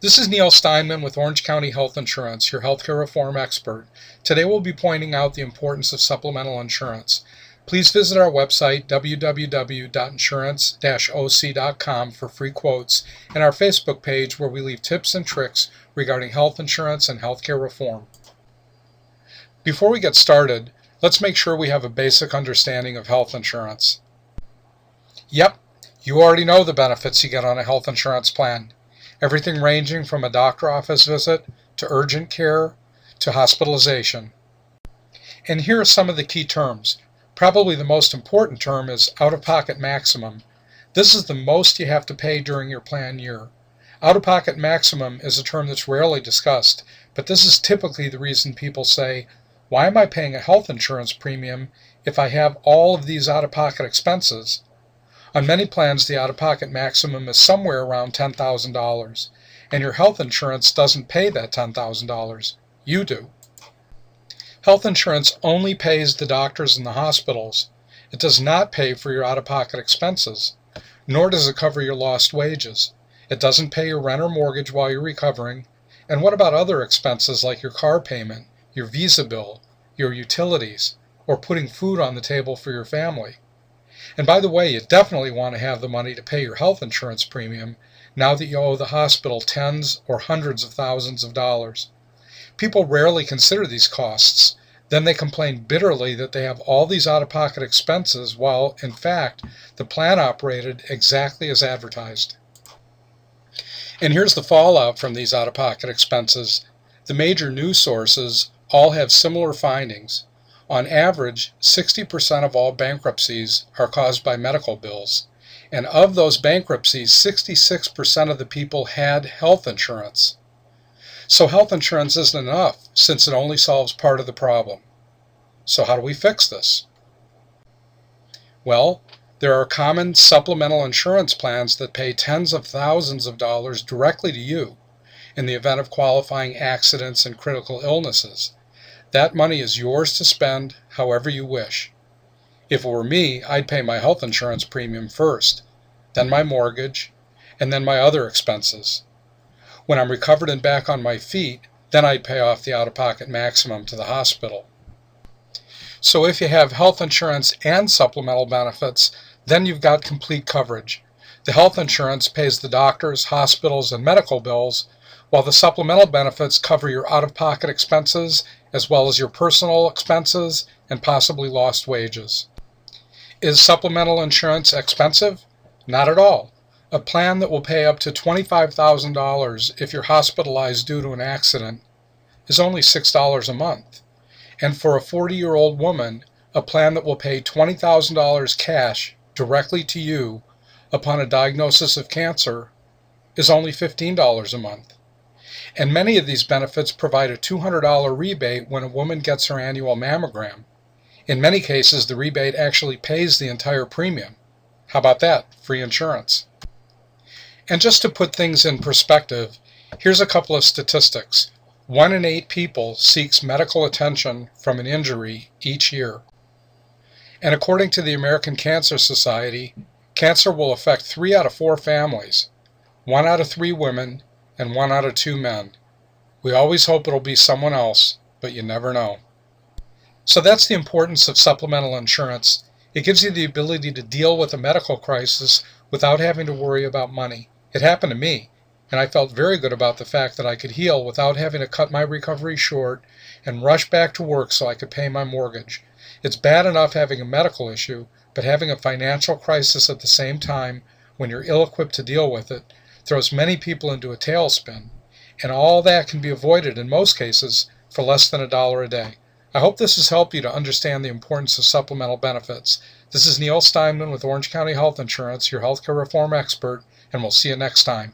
This is Neil Steinman with Orange County Health Insurance, your healthcare reform expert. Today we'll be pointing out the importance of supplemental insurance. Please visit our website, www.insurance-oc.com, for free quotes, and our Facebook page where we leave tips and tricks regarding health insurance and healthcare reform. Before we get started, let's make sure we have a basic understanding of health insurance. Yep, you already know the benefits you get on a health insurance plan. Everything ranging from a doctor office visit to urgent care to hospitalization. And here are some of the key terms. Probably the most important term is out-of-pocket maximum. This is the most you have to pay during your plan year. Out-of-pocket maximum is a term that's rarely discussed, but this is typically the reason people say, why am I paying a health insurance premium if I have all of these out-of-pocket expenses? On many plans, the out-of-pocket maximum is somewhere around $10,000, and your health insurance doesn't pay that $10,000. You do. Health insurance only pays the doctors and the hospitals. It does not pay for your out-of-pocket expenses, nor does it cover your lost wages. It doesn't pay your rent or mortgage while you're recovering. And what about other expenses like your car payment, your visa bill, your utilities, or putting food on the table for your family? And by the way, you definitely want to have the money to pay your health insurance premium now that you owe the hospital tens or hundreds of thousands of dollars. People rarely consider these costs. Then they complain bitterly that they have all these out-of-pocket expenses while, in fact, the plan operated exactly as advertised. And here's the fallout from these out-of-pocket expenses. The major news sources all have similar findings. On average, 60% of all bankruptcies are caused by medical bills. And of those bankruptcies, 66% of the people had health insurance. So health insurance isn't enough since it only solves part of the problem. So how do we fix this? Well, there are common supplemental insurance plans that pay tens of thousands of dollars directly to you in the event of qualifying accidents and critical illnesses. That money is yours to spend however you wish. If it were me, I'd pay my health insurance premium first, then my mortgage, and then my other expenses. When I'm recovered and back on my feet, then I'd pay off the out-of-pocket maximum to the hospital. So if you have health insurance and supplemental benefits, then you've got complete coverage. The health insurance pays the doctors, hospitals, and medical bills, while the supplemental benefits cover your out-of-pocket expenses as well as your personal expenses and possibly lost wages. Is supplemental insurance expensive? Not at all. A plan that will pay up to $25,000 if you're hospitalized due to an accident is only $6 a month. And for a 40-year-old woman, a plan that will pay $20,000 cash directly to you upon a diagnosis of cancer is only $15 a month. And many of these benefits provide a $200 rebate when a woman gets her annual mammogram. In many cases, the rebate actually pays the entire premium. How about that? Free insurance. And just to put things in perspective, here's a couple of statistics. 1 in 8 people seeks medical attention from an injury each year. And according to the American Cancer Society, cancer will affect 3 out of 4 families, 1 out of 3 women, and 1 out of 2 men. We always hope it'll be someone else, but you never know. So that's the importance of supplemental insurance. It gives you the ability to deal with a medical crisis without having to worry about money. It happened to me, and I felt very good about the fact that I could heal without having to cut my recovery short and rush back to work so I could pay my mortgage. It's bad enough having a medical issue, but having a financial crisis at the same time when you're ill-equipped to deal with it throws many people into a tailspin, and all that can be avoided in most cases for less than $1 a day. I hope this has helped you to understand the importance of supplemental benefits. This is Neil Steinman with Orange County Health Insurance, your healthcare reform expert, and we'll see you next time.